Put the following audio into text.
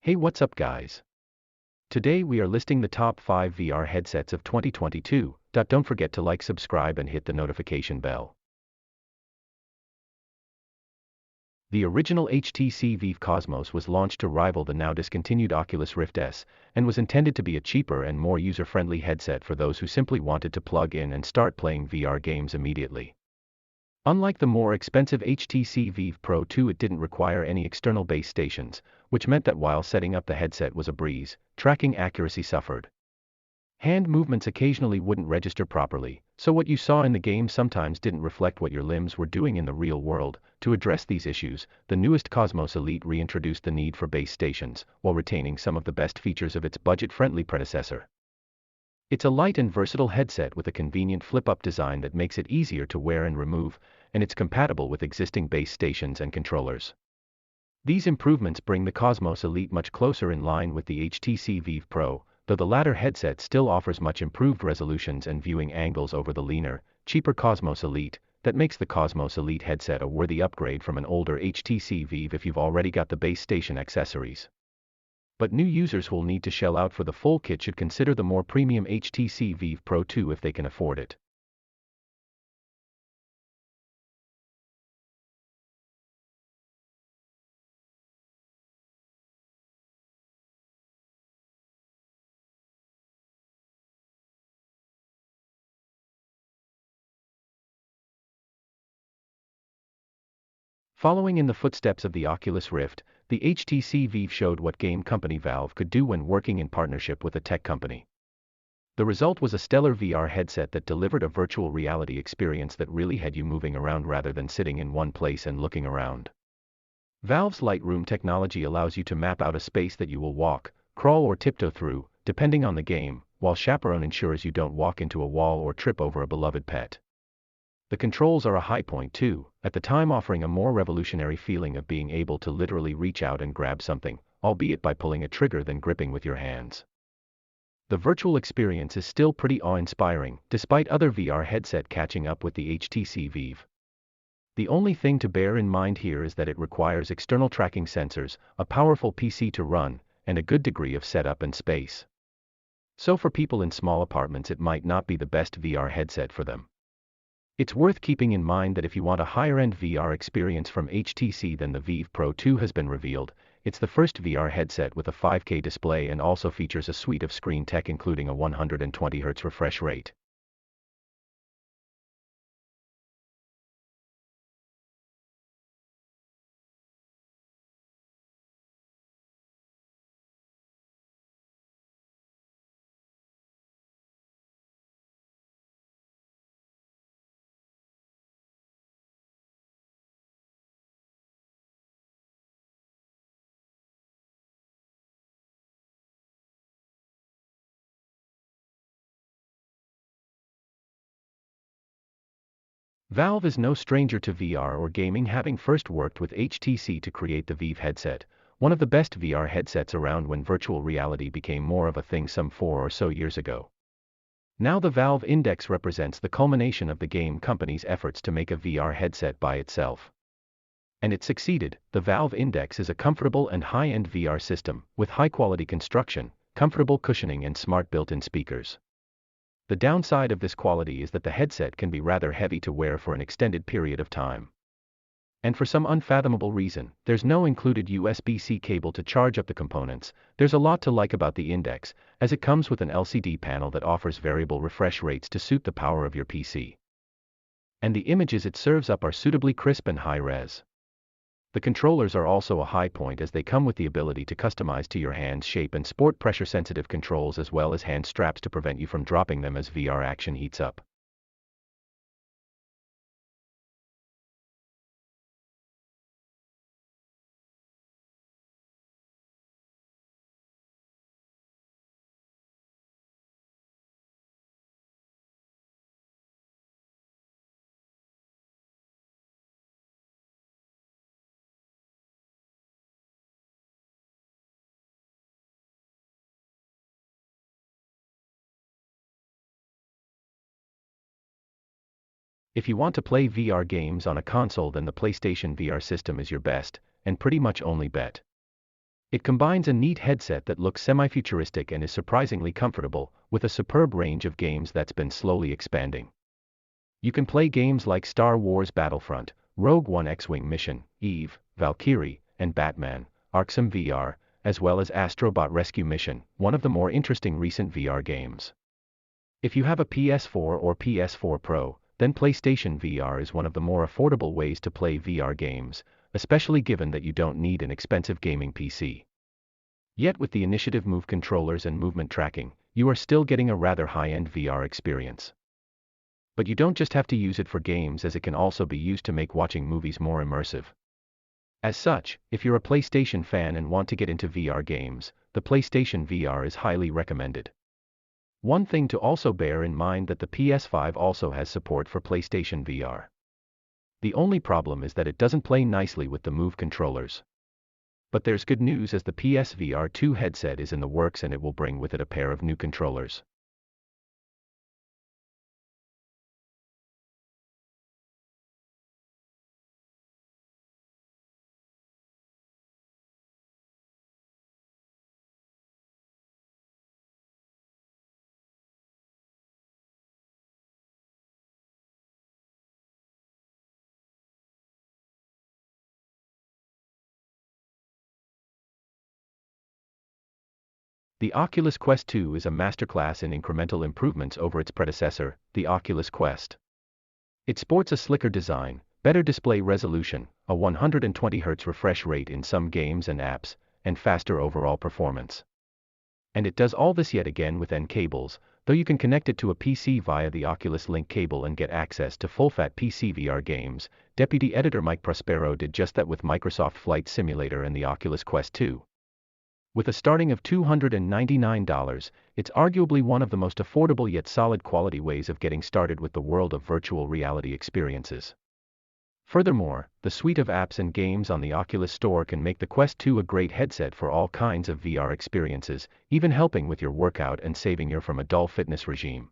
Hey, what's up, guys? Today we are listing the top 5 VR headsets of 2022. Don't forget to like, subscribe, and hit the notification bell. The original HTC Vive Cosmos was launched to rival the now discontinued Oculus Rift S, and was intended to be a cheaper and more user-friendly headset for those who simply wanted to plug in and start playing VR games immediately. Unlike the more expensive HTC Vive Pro 2, it didn't require any external base stations, which meant that while setting up the headset was a breeze, tracking accuracy suffered. Hand movements occasionally wouldn't register properly, so what you saw in the game sometimes didn't reflect what your limbs were doing in the real world. To address these issues, the newest Cosmos Elite reintroduced the need for base stations, while retaining some of the best features of its budget-friendly predecessor. It's a light and versatile headset with a convenient flip-up design that makes it easier to wear and remove, and it's compatible with existing base stations and controllers. These improvements bring the Cosmos Elite much closer in line with the HTC Vive Pro, though the latter headset still offers much improved resolutions and viewing angles over the leaner, cheaper Cosmos Elite. That makes the Cosmos Elite headset a worthy upgrade from an older HTC Vive if you've already got the base station accessories. But new users who will need to shell out for the full kit should consider the more premium HTC Vive Pro 2 if they can afford it. Following in the footsteps of the Oculus Rift, the HTC Vive showed what game company Valve could do when working in partnership with a tech company. The result was a stellar VR headset that delivered a virtual reality experience that really had you moving around rather than sitting in one place and looking around. Valve's Lightroom technology allows you to map out a space that you will walk, crawl, or tiptoe through, depending on the game, while Chaperone ensures you don't walk into a wall or trip over a beloved pet. The controls are a high point too, at the time offering a more revolutionary feeling of being able to literally reach out and grab something, albeit by pulling a trigger than gripping with your hands. The virtual experience is still pretty awe-inspiring, despite other VR headset catching up with the HTC Vive. The only thing to bear in mind here is that it requires external tracking sensors, a powerful PC to run, and a good degree of setup and space. So for people in small apartments, it might not be the best VR headset for them. It's worth keeping in mind that if you want a higher-end VR experience from HTC than the Vive Pro 2 has been revealed, it's the first VR headset with a 5K display and also features a suite of screen tech including a 120Hz refresh rate. Valve is no stranger to VR or gaming, having first worked with HTC to create the Vive headset, one of the best VR headsets around when virtual reality became more of a thing some 4 or so years ago. Now the Valve Index represents the culmination of the game company's efforts to make a VR headset by itself. And it succeeded. The Valve Index is a comfortable and high-end VR system, with high-quality construction, comfortable cushioning, and smart built-in speakers. The downside of this quality is that the headset can be rather heavy to wear for an extended period of time. And for some unfathomable reason, there's no included USB-C cable to charge up the components. There's a lot to like about the Index, as it comes with an LCD panel that offers variable refresh rates to suit the power of your PC. And the images it serves up are suitably crisp and high-res. The controllers are also a high point, as they come with the ability to customize to your hand's shape and sport pressure-sensitive controls, as well as hand straps to prevent you from dropping them as VR action heats up. If you want to play VR games on a console, then the PlayStation VR system is your best, and pretty much only bet. It combines a neat headset that looks semi-futuristic and is surprisingly comfortable, with a superb range of games that's been slowly expanding. You can play games like Star Wars Battlefront, Rogue One X-Wing Mission, Eve, Valkyrie, and Batman, Arkham VR, as well as Astrobot Rescue Mission, one of the more interesting recent VR games. If you have a PS4 or PS4 Pro, then PlayStation VR is one of the more affordable ways to play VR games, especially given that you don't need an expensive gaming PC. Yet with the Initiative Move controllers and movement tracking, you are still getting a rather high-end VR experience. But you don't just have to use it for games, as it can also be used to make watching movies more immersive. As such, if you're a PlayStation fan and want to get into VR games, the PlayStation VR is highly recommended. One thing to also bear in mind that the PS5 also has support for PlayStation VR. The only problem is that it doesn't play nicely with the Move controllers. But there's good news, as the PSVR 2 headset is in the works and it will bring with it a pair of new controllers. The Oculus Quest 2 is a masterclass in incremental improvements over its predecessor, the Oculus Quest. It sports a slicker design, better display resolution, a 120Hz refresh rate in some games and apps, and faster overall performance. And it does all this yet again with N cables, though you can connect it to a PC via the Oculus Link cable and get access to full-fat PC VR games. Deputy Editor Mike Prospero did just that with Microsoft Flight Simulator and the Oculus Quest 2. With a starting of $299, it's arguably one of the most affordable yet solid quality ways of getting started with the world of virtual reality experiences. Furthermore, the suite of apps and games on the Oculus Store can make the Quest 2 a great headset for all kinds of VR experiences, even helping with your workout and saving you from a dull fitness regime.